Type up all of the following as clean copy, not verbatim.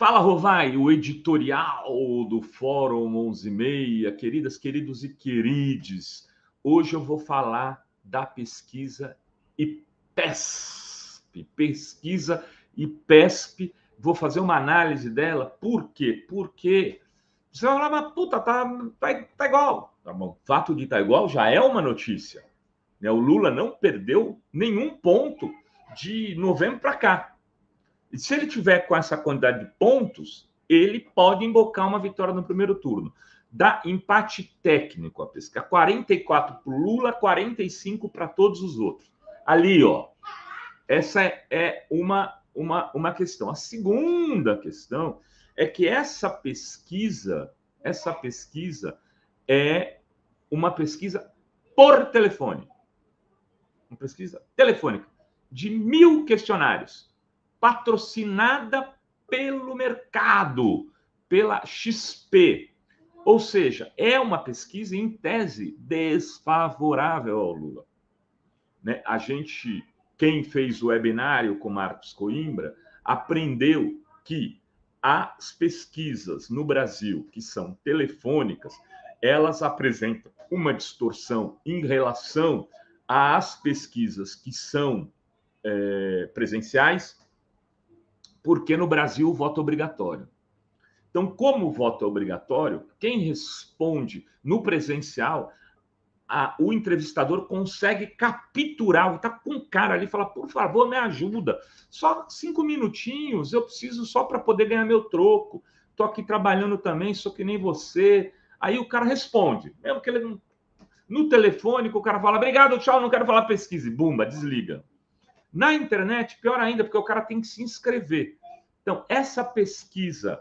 Fala, Rovai, o editorial do Fórum 11:30, queridas, queridos e querides. Hoje eu vou falar da pesquisa IPESP. Pesquisa IPESP. Vou fazer uma análise dela. Por quê? Porque você vai falar, mas puta, tá igual. Tá bom. O fato de estar igual já é uma notícia. Né? O Lula não perdeu nenhum ponto de novembro para cá. E se ele tiver com essa quantidade de pontos, ele pode embocar uma vitória no primeiro turno. Dá empate técnico a pesquisa. 44 para o Lula, 45 para todos os outros. Ali, ó. Essa é uma questão. A segunda questão é que essa pesquisa é uma pesquisa por telefone. Uma pesquisa telefônica de 1.000 questionários, patrocinada pelo mercado, pela XP. Ou seja, é uma pesquisa, em tese, desfavorável ao Lula. Né? Quem fez o webinário com Marcos Coimbra, aprendeu que as pesquisas no Brasil, que são telefônicas, elas apresentam uma distorção em relação às pesquisas que são presenciais, porque no Brasil o voto é obrigatório. Então, como o voto é obrigatório, quem responde no presencial, o entrevistador consegue capturar, está com um cara ali e fala, por favor, me ajuda, só 5 minutinhos, eu preciso só para poder ganhar meu troco, estou aqui trabalhando também, sou que nem você. Aí o cara responde, mesmo que ele não... No telefone, o cara fala, obrigado, tchau, não quero falar pesquisa, e bumba, desliga. Na internet, pior ainda, porque o cara tem que se inscrever. Então, essa pesquisa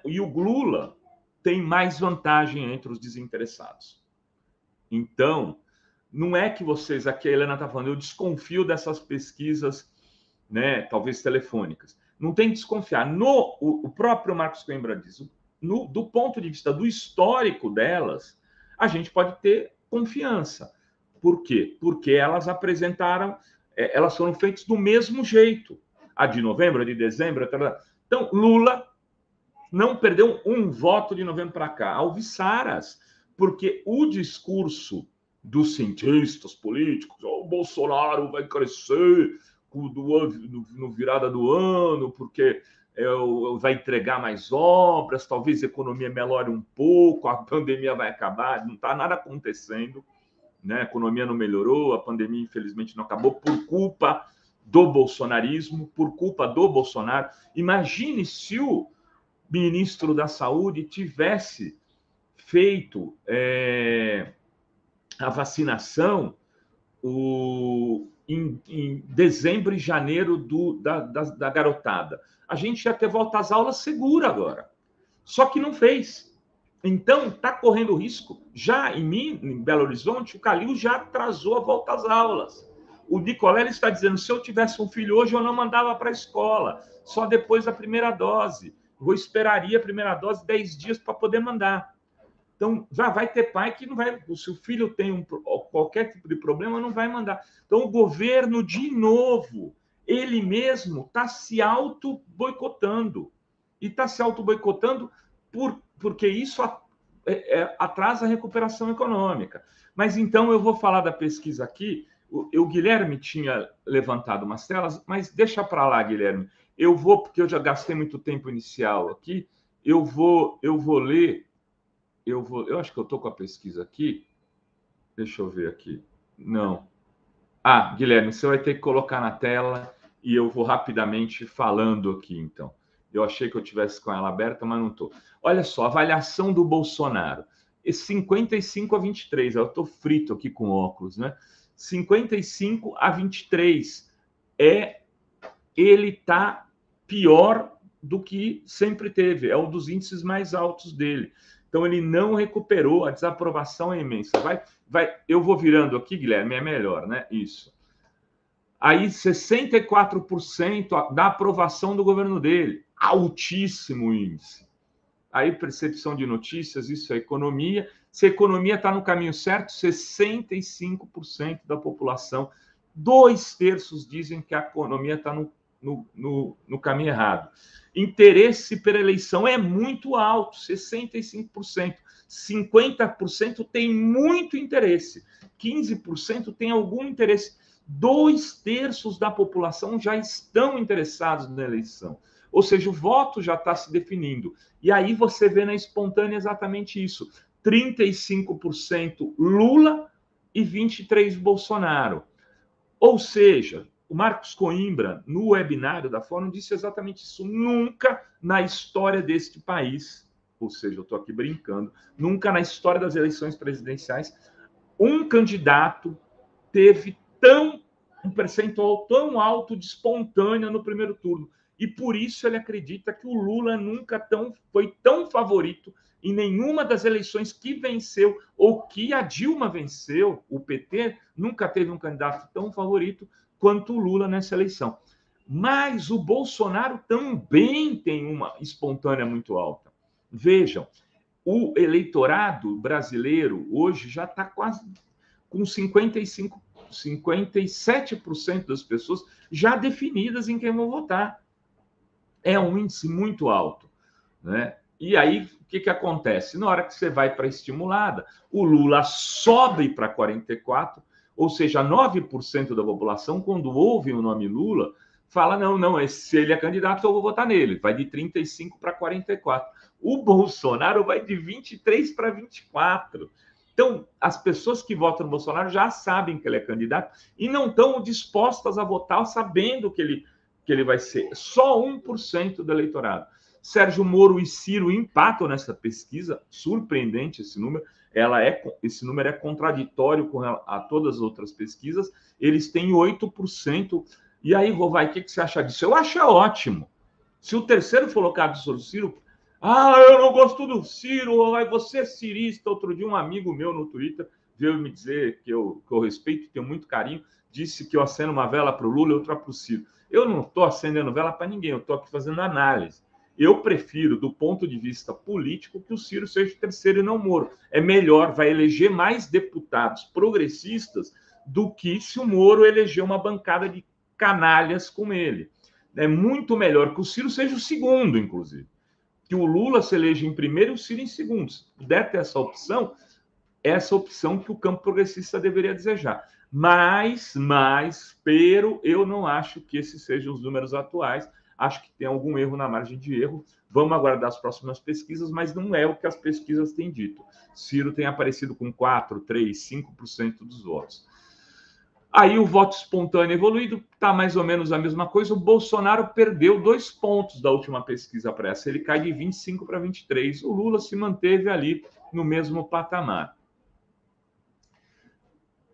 e o Lula tem mais vantagem entre os desinteressados. Então, não é que vocês, aqui a Helena está falando, eu desconfio dessas pesquisas, né, talvez telefônicas. Não tem que desconfiar. O próprio Marcos Coimbra diz, do ponto de vista do histórico delas, a gente pode ter confiança. Por quê? Porque elas elas foram feitas do mesmo jeito. A de novembro, a de dezembro, então Lula não perdeu um voto de novembro para cá. Alviçaras, porque o discurso dos cientistas políticos, o Bolsonaro vai crescer no virada do ano, porque vai entregar mais obras, talvez a economia melhore um pouco, a pandemia vai acabar, não está nada acontecendo. Né? A economia não melhorou, a pandemia, infelizmente, não acabou por culpa do bolsonarismo, por culpa do Bolsonaro. Imagine se o ministro da Saúde tivesse feito a vacinação em dezembro e janeiro da garotada. A gente ia ter volta às aulas segura agora. Só que não fez. Então, está correndo risco. Já em Belo Horizonte, o Calil já atrasou a volta às aulas. O Nicolé está dizendo, se eu tivesse um filho hoje, eu não mandava para a escola, só depois da primeira dose. Eu esperaria a primeira dose 10 dias para poder mandar. Então, já vai ter pai que não vai... Se o filho tem qualquer tipo de problema, não vai mandar. Então, o governo, de novo, ele mesmo está se auto-boicotando. E está se auto-boicotando porque isso atrasa a recuperação econômica. Mas então eu vou falar da pesquisa aqui. O Guilherme tinha levantado umas telas, mas deixa para lá, Guilherme. Eu vou, porque eu já gastei muito tempo inicial aqui, eu vou ler, eu acho que eu estou com a pesquisa aqui. Deixa eu ver aqui. Não. Guilherme, você vai ter que colocar na tela e eu vou rapidamente falando aqui, então. Eu achei que eu tivesse com ela aberta, mas não estou. Olha só, avaliação do Bolsonaro. 55-23. Eu estou frito aqui com óculos, né? 55-23. Ele está pior do que sempre teve. É um dos índices mais altos dele. Então, ele não recuperou. A desaprovação é imensa. Eu vou virando aqui, Guilherme, é melhor, né? Isso. Aí, 64% da aprovação do governo dele. Altíssimo índice. Aí, percepção de notícias, isso é economia. Se a economia está no caminho certo, 65% da população, 2/3 dizem que a economia está no no caminho errado. Interesse pela eleição é muito alto, 65%. 50% tem muito interesse, 15% tem algum interesse. 2/3 da população já estão interessados na eleição. Ou seja, o voto já está se definindo. E aí você vê na espontânea exatamente isso. 35% Lula e 23% Bolsonaro. Ou seja, o Marcos Coimbra, no webinário da Fórum, disse exatamente isso. Nunca na história deste país, ou seja, eu estou aqui brincando, nunca na história das eleições presidenciais, um candidato teve um percentual tão alto de espontânea no primeiro turno. E por isso ele acredita que o Lula nunca foi tão favorito em nenhuma das eleições que venceu ou que a Dilma venceu. O PT nunca teve um candidato tão favorito quanto o Lula nessa eleição. Mas o Bolsonaro também tem uma espontânea muito alta. Vejam, o eleitorado brasileiro hoje já está quase com 57% das pessoas já definidas em quem vão votar. É um índice muito alto, né? E aí, o que acontece? Na hora que você vai para a estimulada, o Lula sobe para 44%, ou seja, 9% da população, quando ouve o nome Lula, fala, não, se ele é candidato, eu vou votar nele. Vai de 35% para 44%. O Bolsonaro vai de 23% para 24%. Então, as pessoas que votam no Bolsonaro já sabem que ele é candidato e não estão dispostas a votar sabendo que ele vai ser. Só 1% do eleitorado. Sérgio Moro e Ciro empatam nessa pesquisa, surpreendente esse número. Esse número é contraditório com a todas as outras pesquisas. Eles têm 8%. E aí, Rovai, o que você acha disso? Eu acho ótimo. Se o terceiro colocado for o Ciro, eu não gosto do Ciro, Rovai, você é cirista. Outro dia, um amigo meu no Twitter veio me dizer que eu respeito, tenho muito carinho, disse que eu acendo uma vela para o Lula e outra para o Ciro. Eu não estou acendendo vela para ninguém, eu estou aqui fazendo análise. Eu prefiro, do ponto de vista político, que o Ciro seja o terceiro e não o Moro. É melhor, vai eleger mais deputados progressistas do que se o Moro eleger uma bancada de canalhas com ele. É muito melhor que o Ciro seja o segundo, inclusive. Que o Lula se eleja em primeiro e o Ciro em segundo. Se puder ter essa opção que o campo progressista deveria desejar. Mas, eu não acho que esses sejam os números atuais. Acho que tem algum erro na margem de erro. Vamos aguardar as próximas pesquisas, mas não é o que as pesquisas têm dito. Ciro tem aparecido com 4%, 3%, 5% dos votos. Aí o voto espontâneo evoluído está mais ou menos a mesma coisa. O Bolsonaro perdeu 2 pontos da última pesquisa para essa. Ele cai de 25% para 23%. O Lula se manteve ali no mesmo patamar.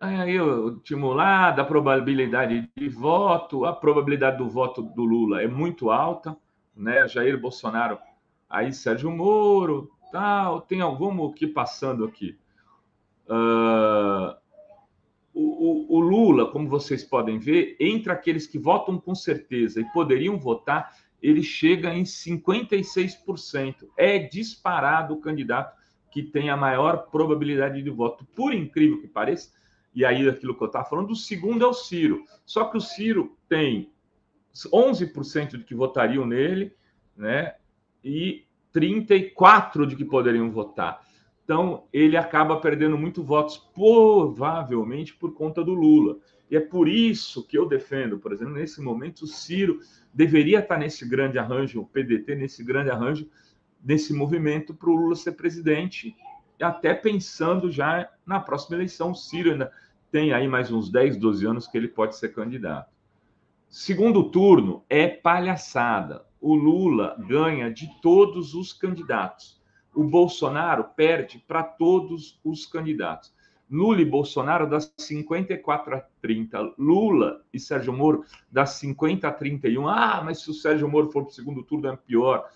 Aí o estimulado, a probabilidade de voto, a probabilidade do voto do Lula é muito alta, né? Jair Bolsonaro, aí Sérgio Moro, tal, tem algum que passando aqui. O Lula, como vocês podem ver, entre aqueles que votam com certeza e poderiam votar, ele chega em 56%. É disparado o candidato que tem a maior probabilidade de voto. Por incrível que pareça, e aí aquilo que eu estava falando, o segundo é o Ciro. Só que o Ciro tem 11% de que votariam nele, né? E 34% de que poderiam votar. Então, ele acaba perdendo muito votos, provavelmente por conta do Lula. E é por isso que eu defendo, por exemplo, nesse momento, o Ciro deveria estar nesse grande arranjo, o PDT nesse grande arranjo, nesse movimento para o Lula ser presidente, até pensando já na próxima eleição. O Ciro ainda tem aí mais uns 10, 12 anos que ele pode ser candidato. Segundo turno é palhaçada. O Lula ganha de todos os candidatos. O Bolsonaro perde para todos os candidatos. Lula e Bolsonaro dá 54-30. Lula e Sérgio Moro dá 50-31. Mas se o Sérgio Moro for para o segundo turno é pior.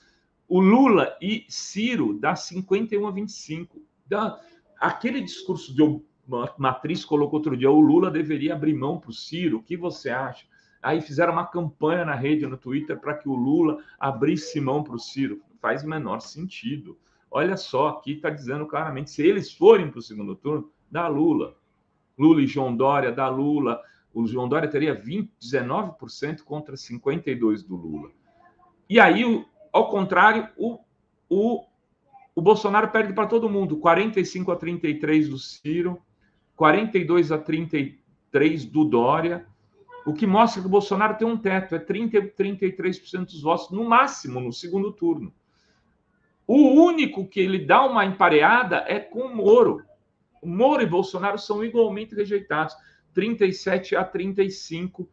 O Lula e Ciro dá 51-25. Aquele discurso de Matriz colocou outro dia, o Lula deveria abrir mão para o Ciro. O que você acha? Aí fizeram uma campanha na rede, no Twitter, para que o Lula abrisse mão para o Ciro. Faz o menor sentido. Olha só, aqui está dizendo claramente, se eles forem para o segundo turno, dá Lula. Lula e João Dória, dá Lula. O João Dória teria 19% contra 52% do Lula. E aí, ao contrário, o Bolsonaro perde para todo mundo. 45-33 do Ciro, 42-33 do Dória, o que mostra que o Bolsonaro tem um teto, é 30-33% dos votos, no máximo, no segundo turno. O único que ele dá uma empareada é com o Moro. O Moro e Bolsonaro são igualmente rejeitados, 37-35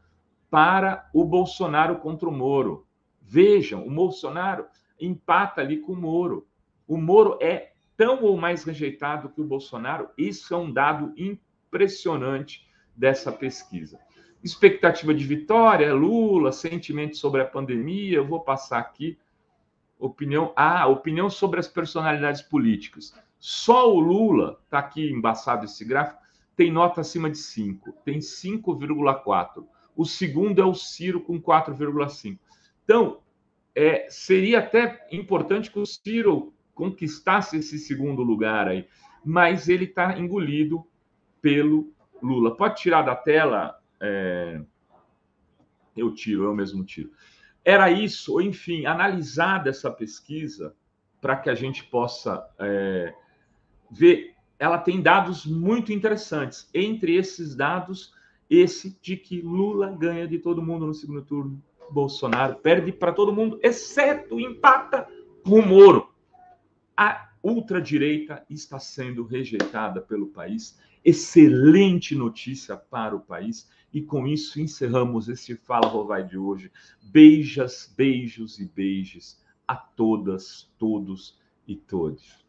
para o Bolsonaro contra o Moro. Vejam, o Bolsonaro empata ali com o Moro. O Moro é tão ou mais rejeitado que o Bolsonaro. Isso é um dado impressionante dessa pesquisa. Expectativa de vitória, Lula, sentimento sobre a pandemia. Eu vou passar aqui. Opinião sobre as personalidades políticas. Só o Lula, está aqui embaçado esse gráfico, tem nota acima de 5, tem 5,4. O segundo é o Ciro com 4,5. Então, seria até importante que o Ciro conquistasse esse segundo lugar aí, mas ele está engolido pelo Lula. Pode tirar da tela? Eu mesmo tiro. Era isso, enfim, analisar dessa pesquisa para que a gente possa ver. Ela tem dados muito interessantes. Entre esses dados, esse de que Lula ganha de todo mundo no segundo turno, Bolsonaro perde para todo mundo, exceto empata com o Moro. A ultradireita está sendo rejeitada pelo país. Excelente notícia para o país. E com isso encerramos esse Fala Rovai de hoje. Beijos e beijos a todas, todos e todos.